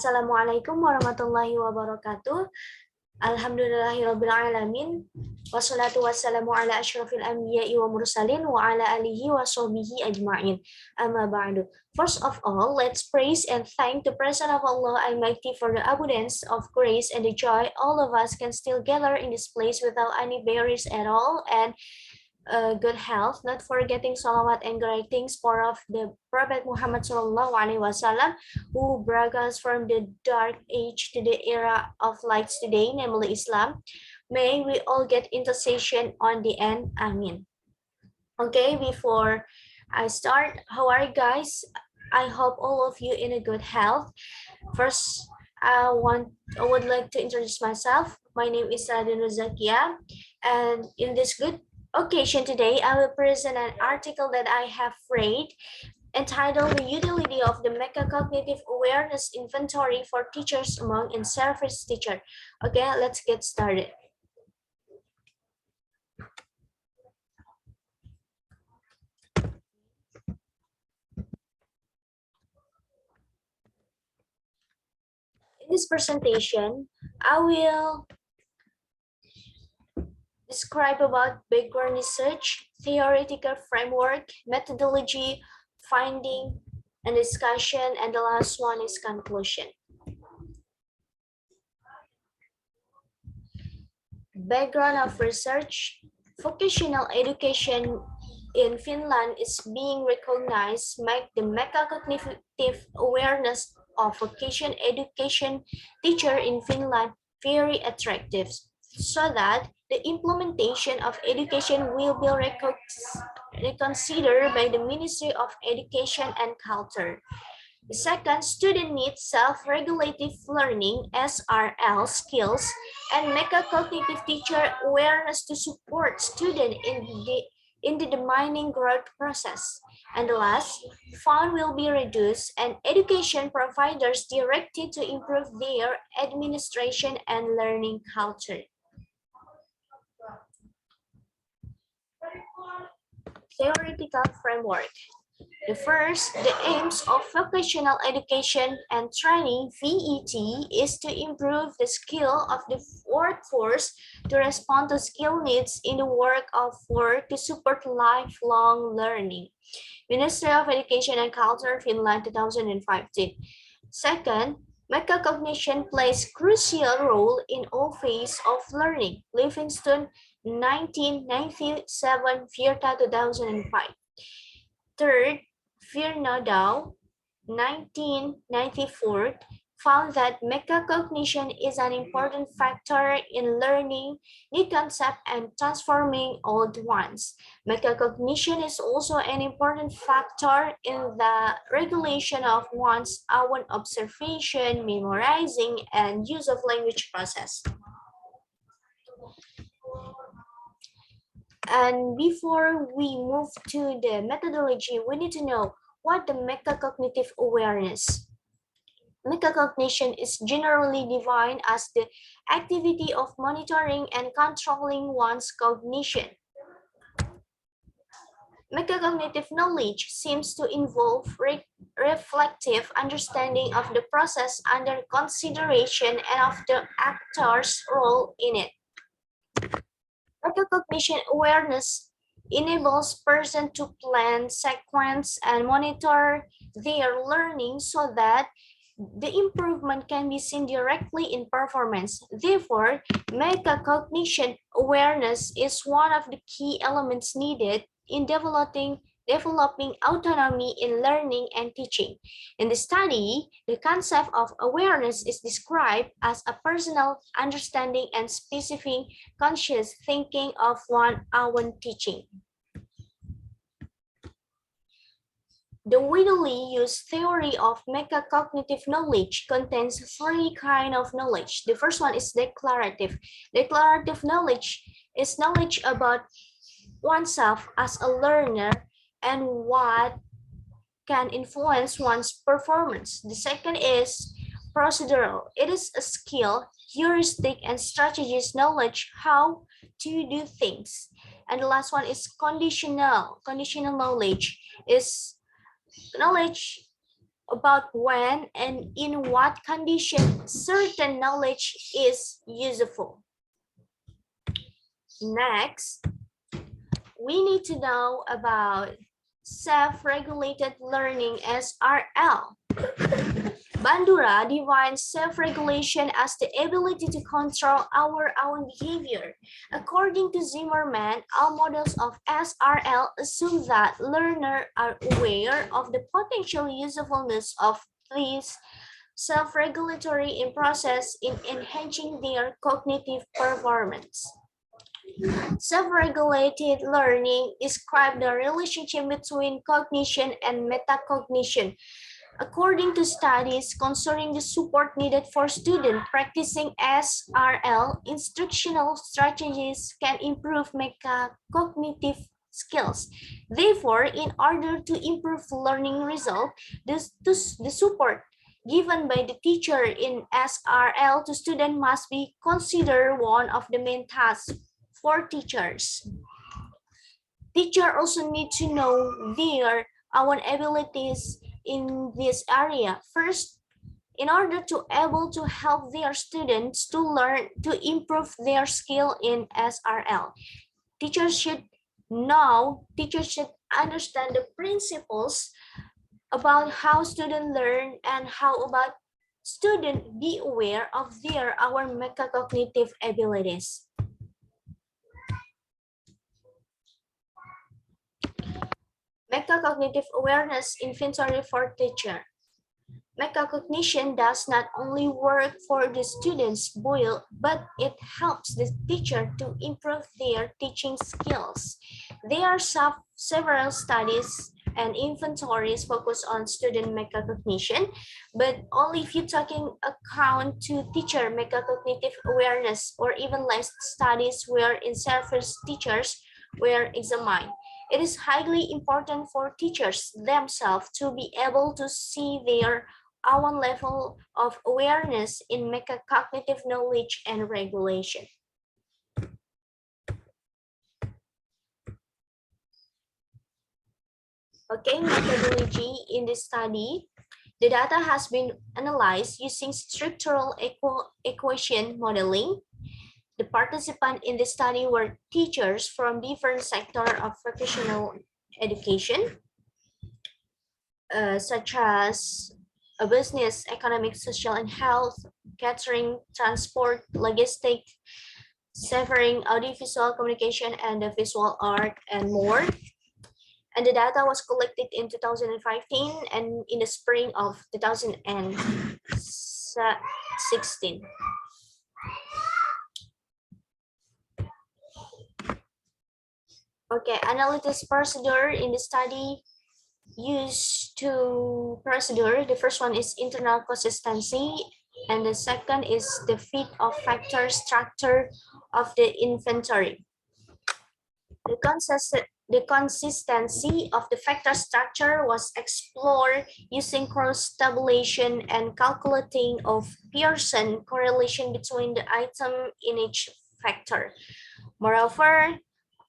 Assalamualaikum warahmatullahi wabarakatuh. Alhamdulillahirabbil alamin. Wassalatu wassalamu ala asyrafil anbiya'i wa mursalin wa ala alihi wa sahbihi ajma'in. Amma ba'du. First of all, let's praise and thank the presence of Allah Almighty for the abundance of grace and the joy all of us can still gather in this place without any barriers at all, and good health, not forgetting salawat and greetings for of the Prophet Muhammad Sallallahu Alaihi Wasallam, who brought us from the dark age to the era of lights today, namely Islam. May we all get intercession on the end. Amin. Okay, before I start, how are you guys? I hope all of you in a good health. First, I would like to introduce myself. My name is Raden Nurzakyah, and in this good occasion today, I will present an article that I have read entitled The Utility of the Metacognitive Awareness Inventory for Teachers Among and Service Teacher. Okay, let's get started. In this presentation, I will describe about background research, theoretical framework, methodology, finding, and discussion, and the last one is conclusion. Background of research: vocational education in Finland is being recognized, make the metacognitive awareness of vocational education teacher in Finland very attractive, so that the implementation of education will be reconsidered by the Ministry of Education and Culture. The second, student needs self-regulative learning (SRL) skills and metacognitive teacher awareness to support students in the demanding growth process. And the last, fund will be reduced and education providers directed to improve their administration and learning culture. Theoretical framework. The first, the aims of vocational education and training (VET) is to improve the skill of the workforce to respond to skill needs in the work of work to support lifelong learning. Ministry of Education and Culture, Finland, 2015. Second, metacognition plays crucial role in all phases of learning. Livingstone, 1997, Virta, 2005. Third, Virnodau, 1994, found that metacognition is an important factor in learning new concepts and transforming old ones. Metacognition is also an important factor in the regulation of one's own observation, memorizing, and use of language process. And before we move to the methodology, we need to know what the metacognitive awareness. Metacognition is generally defined as the activity of monitoring and controlling one's cognition. Metacognitive knowledge seems to involve reflective understanding of the process under consideration and of the actor's role in it. Metacognition awareness enables person to plan, sequence, and monitor their learning so that the improvement can be seen directly in performance. Therefore, metacognition awareness is one of the key elements needed in developing autonomy in learning and teaching. In the study, the concept of awareness is described as a personal understanding and specific conscious thinking of one's own teaching. The widely used theory of metacognitive knowledge contains three kinds of knowledge. The first one is declarative. Declarative knowledge is knowledge about oneself as a learner and what can influence one's performance. The second is procedural. It is a skill, heuristic, and strategist knowledge how to do things. And the last one is conditional. Conditional knowledge is knowledge about when and in what condition certain knowledge is useful. Next, we need to know about self-regulated learning SRL. Bandura defines self-regulation as the ability to control our own behavior. According to Zimmerman, all models of SRL assume that learners are aware of the potential usefulness of these self-regulatory process in enhancing their cognitive performance. Self-regulated learning describes the relationship between cognition and metacognition. According to studies concerning the support needed for students practicing SRL, instructional strategies can improve metacognitive skills. Therefore, in order to improve learning results, the support given by the teacher in SRL to students must be considered one of the main tasks for teachers. Teachers also need to know their own abilities in this area. First, in order to able to help their students to learn to improve their skill in SRL, teachers should understand the principles about how students learn and how about students be aware of their our metacognitive abilities. Metacognitive awareness inventory for teacher. Metacognition does not only work for the students, but it helps the teacher to improve their teaching skills. There are several studies and inventories focused on student metacognition, but only if you're talking account to teacher metacognitive awareness or even less studies where in service teachers were examined. It is highly important for teachers themselves to be able to see their own level of awareness in metacognitive knowledge and regulation. Okay, methodology in this study. The data has been analyzed using structural equation modeling. The participants in the study were teachers from different sectors of vocational education, such as business, economic, social, and health, catering, transport, logistics, severing, audiovisual communication, and the visual art, and more. And the data was collected in 2015 and in the spring of 2016. Okay, analysis procedure in the study used two procedure. The first one is internal consistency, and the second is the fit of factor structure of the inventory. The consistency of the factor structure was explored using cross-tabulation and calculating of Pearson correlation between the item in each factor. Moreover,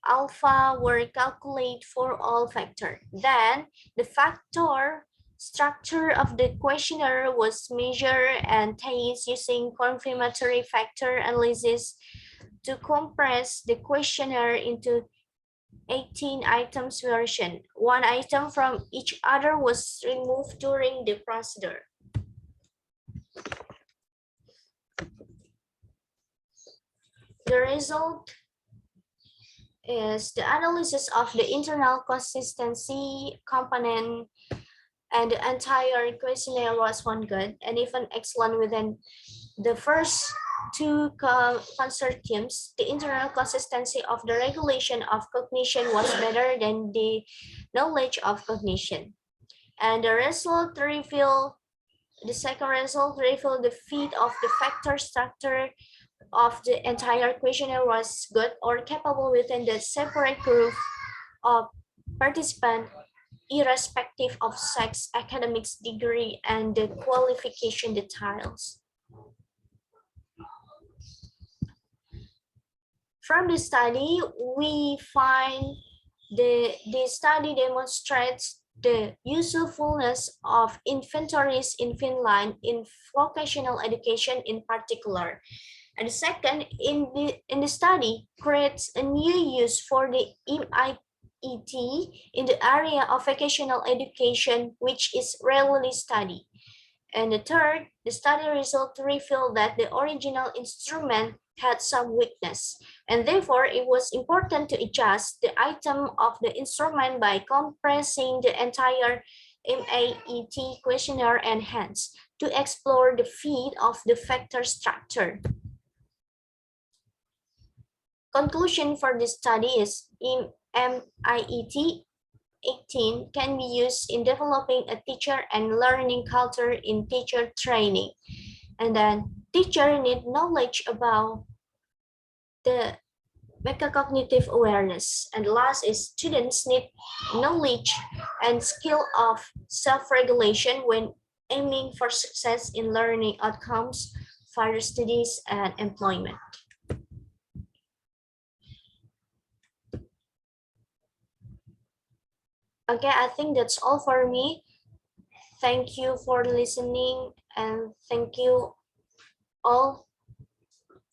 alpha were calculated for all factors. Then, the factor structure of the questionnaire was measured and tested using confirmatory factor analysis to compress the questionnaire into 18 items version. One item from each other was removed during the procedure. The result is the analysis of the internal consistency component, and the entire questionnaire was found good and even excellent within the first two consortiums. The internal consistency of the regulation of cognition was better than the knowledge of cognition. And the second result revealed the fit of the factor structure of the entire questionnaire was good or capable within the separate group of participants, irrespective of sex, academics, degree, and the qualification details. From the study, we find the study demonstrates the usefulness of inventories in Finland in vocational education in particular. And the second, in the study, creates a new use for the MIET in the area of vocational education, which is rarely studied. And the third, the study result revealed that the original instrument had some weakness, and therefore it was important to adjust the item of the instrument by compressing the entire MAET questionnaire and hence to explore the feed of the factor structure. Conclusion for this study is MIET 18 can be used in developing a teacher and learning culture in teacher training. And then teacher need knowledge about the metacognitive awareness. And last is students need knowledge and skill of self-regulation when aiming for success in learning outcomes, further studies, and employment. Okay, I think that's all for me. Thank you for listening and thank you all.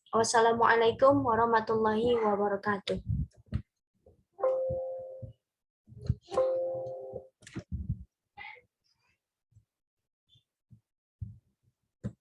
Wassalamualaikum warahmatullahi wabarakatuh.